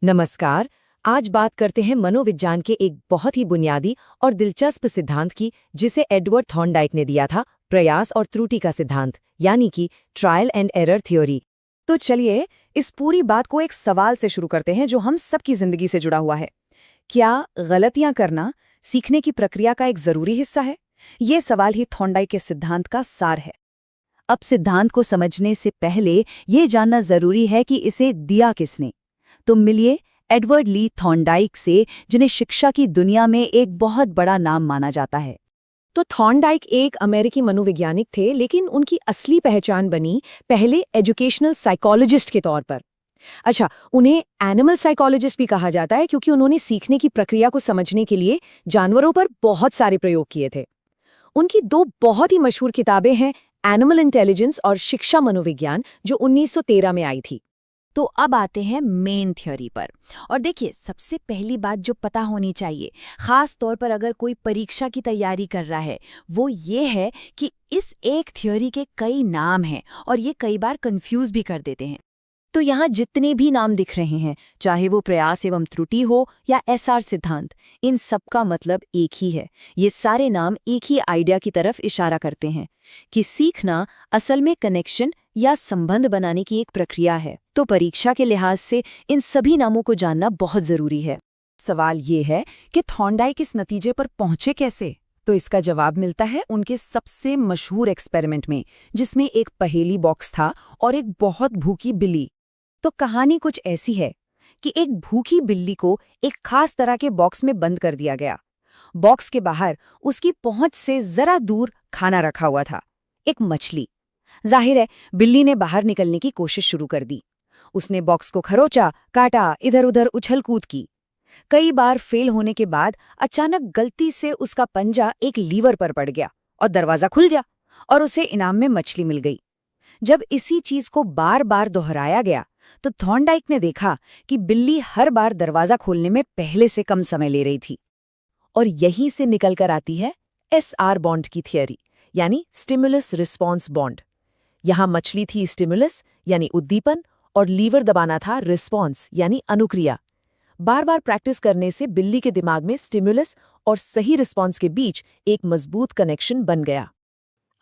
नमस्कार। आज बात करते हैं मनोविज्ञान के एक बहुत ही बुनियादी और दिलचस्प सिद्धांत की, जिसे एडवर्ड थॉर्नडाइक ने दिया था, प्रयास और त्रुटि का सिद्धांत, यानी कि ट्रायल एंड एरर थ्योरी। तो चलिए इस पूरी बात को एक सवाल से शुरू करते हैं जो हम सबकी जिंदगी से जुड़ा हुआ है। क्या गलतियां करना सीखने की प्रक्रिया का एक जरूरी हिस्सा है? ये सवाल ही थॉर्नडाइक के सिद्धांत का सार है। अब सिद्धांत को समझने से पहले ये जानना जरूरी है कि इसे दिया किसने। तो मिलिए एडवर्ड ली थॉर्नडाइक से, जिन्हें शिक्षा की दुनिया में एक बहुत बड़ा नाम माना जाता है। तो थॉर्नडाइक एक अमेरिकी मनोवैज्ञानिक थे, लेकिन उनकी असली पहचान बनी पहले एजुकेशनल साइकोलॉजिस्ट के तौर पर। अच्छा, उन्हें एनिमल साइकोलॉजिस्ट भी कहा जाता है क्योंकि उन्होंने सीखने की प्रक्रिया को समझने के लिए जानवरों पर बहुत सारे प्रयोग किए थे। उनकी दो बहुत ही मशहूर किताबें हैं, एनिमल इंटेलिजेंस और शिक्षा मनोविज्ञान, जो 1913 में आई थी। तो अब आते हैं मेन थ्योरी पर। और देखिए, सबसे पहली बात जो पता होनी चाहिए, खास तौर पर अगर कोई परीक्षा की तैयारी कर रहा है, वो ये है कि इस एक थ्योरी के कई नाम हैं और ये कई बार कंफ्यूज भी कर देते हैं। तो यहाँ जितने भी नाम दिख रहे हैं, चाहे वो प्रयास एवं त्रुटि हो या एसआर सिद्धांत, इन सब का मतलब एक ही है। ये सारे नाम एक ही आइडिया की तरफ इशारा करते हैं कि सीखना असल में कनेक्शन या संबंध बनाने की एक प्रक्रिया है। तो परीक्षा के लिहाज से इन सभी नामों को जानना बहुत जरूरी है। सवाल ये है कि थॉर्नडाइक इस नतीजे पर पहुंचे कैसे? तो इसका जवाब मिलता है उनके सबसे मशहूर एक्सपेरिमेंट में, जिसमें एक पहेली बॉक्स था और एक बहुत भूखी बिल्ली। तो कहानी कुछ ऐसी है कि एक भूखी बिल्ली को एक खास तरह के बॉक्स में बंद कर दिया गया। बॉक्स के बाहर उसकी पहुंच से जरा दूर खाना रखा हुआ था, एक मछली। जाहिर है, बिल्ली ने बाहर निकलने की कोशिश शुरू कर दी। उसने बॉक्स को खरोचा, काटा, इधर उधर उछल कूद की। कई बार फेल होने के बाद अचानक गलती से उसका पंजा एक लीवर पर पड़ गया और दरवाजा खुल गया और उसे इनाम में मछली मिल गई। जब इसी चीज को बार बार दोहराया गया, तो थॉर्नडाइक ने देखा कि बिल्ली हर बार दरवाजा खोलने में पहले से कम समय ले रही थी। और यहीं से निकलकर आती है एसआर बॉन्ड की थियरी, यानी स्टिमुलस रिस्पॉन्स बॉन्ड। यहां मछली थी स्टिमुलस यानी उद्दीपन, और लीवर दबाना था रिस्पॉन्स यानी अनुक्रिया। बार बार प्रैक्टिस करने से बिल्ली के दिमाग में स्टिमुलस और सही रिस्पॉन्स के बीच एक मजबूत कनेक्शन बन गया।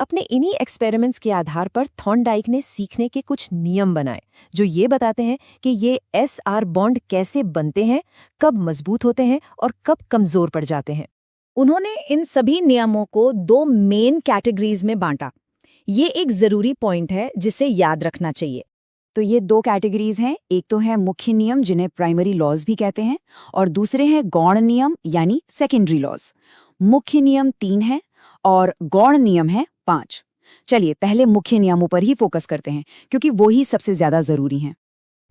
अपने इन्हीं एक्सपेरिमेंट्स के आधार पर थॉर्नडाइक ने सीखने के कुछ नियम बनाए, जो ये बताते हैं कि ये एसआर बॉन्ड कैसे बनते हैं, कब मजबूत होते हैं और कब कमजोर पड़ जाते हैं। उन्होंने इन सभी नियमों को दो मेन कैटेगरीज में बांटा। ये एक जरूरी पॉइंट है जिसे याद रखना चाहिए। तो ये दो कैटेगरीज हैं, एक तो है मुख्य नियम, जिन्हें प्राइमरी लॉज भी कहते हैं, और दूसरे हैं गौण नियम यानी सेकेंडरी लॉज। मुख्य नियम 3 है और गौण नियम है 5। चलिए पहले मुख्य नियमों पर ही फोकस करते हैं, क्योंकि वो ही सबसे ज्यादा जरूरी हैं।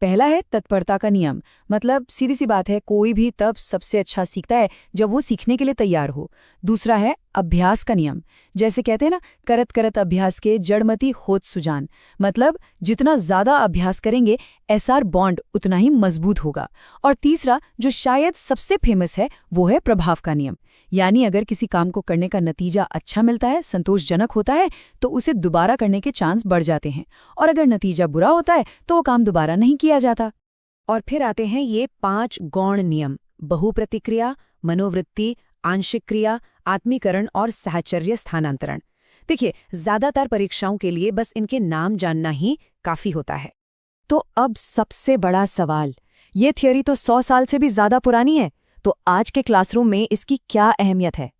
पहला है तत्परता का नियम। मतलब सीधी सी बात है, कोई भी तब सबसे अच्छा सीखता है जब वो सीखने के लिए तैयार हो। दूसरा है अभ्यास का नियम। जैसे कहते हैं ना, करत करत अभ्यास के जड़मती होत सुजान। मतलब जितना ज्यादा अभ्यास करेंगे, एसआर बॉन्ड उतना ही मजबूत होगा। और तीसरा, जो शायद सबसे फेमस है, वो है प्रभाव का नियम। यानी अगर किसी काम को करने का नतीजा अच्छा मिलता है, संतोषजनक होता है, तो उसे दोबारा करने के चांस बढ़ जाते हैं। और अगर नतीजा बुरा होता है, तो वो काम दोबारा नहीं किया जाता। और फिर आते हैं ये 5 गौण नियम: बहुप्रतिक्रिया, मनोवृत्ति, आंशिक क्रिया, आत्मीकरण और साहचर्य स्थानांतरण। देखिए, ज्यादातर परीक्षाओं के लिए बस इनके नाम जानना ही काफी होता है। तो अब सबसे बड़ा सवाल, ये थियोरी तो 100 साल से भी ज्यादा पुरानी है, तो आज के क्लासरूम में इसकी क्या अहमियत है?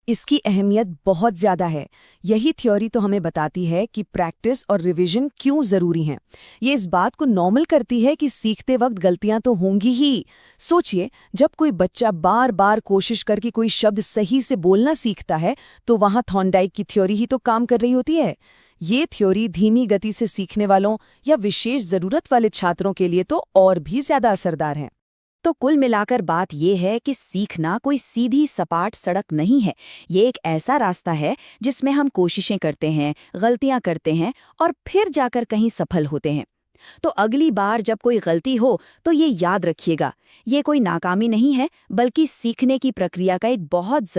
इसकी अहमियत बहुत ज़्यादा है। यही थ्योरी तो हमें बताती है कि प्रैक्टिस और रिवीजन क्यों ज़रूरी हैं। ये इस बात को नॉर्मल करती है कि सीखते वक्त गलतियां तो होंगी ही। सोचिए, जब कोई बच्चा बार बार कोशिश करके कोई शब्द सही से बोलना सीखता है, तो वहाँ थॉर्नडाइक की थ्योरी ही तो काम कर रही होती है। ये थ्योरी धीमी गति से सीखने वालों या विशेष ज़रूरत वाले छात्रों के लिए तो और भी ज़्यादा असरदार है। तो कुल मिलाकर बात यह है कि सीखना कोई सीधी सपाट सड़क नहीं है। ये एक ऐसा रास्ता है जिसमें हम कोशिशें करते हैं, गलतियां करते हैं और फिर जाकर कहीं सफल होते हैं। तो अगली बार जब कोई गलती हो, तो ये याद रखिएगा, ये कोई नाकामी नहीं है, बल्कि सीखने की प्रक्रिया का एक बहुत जरूरी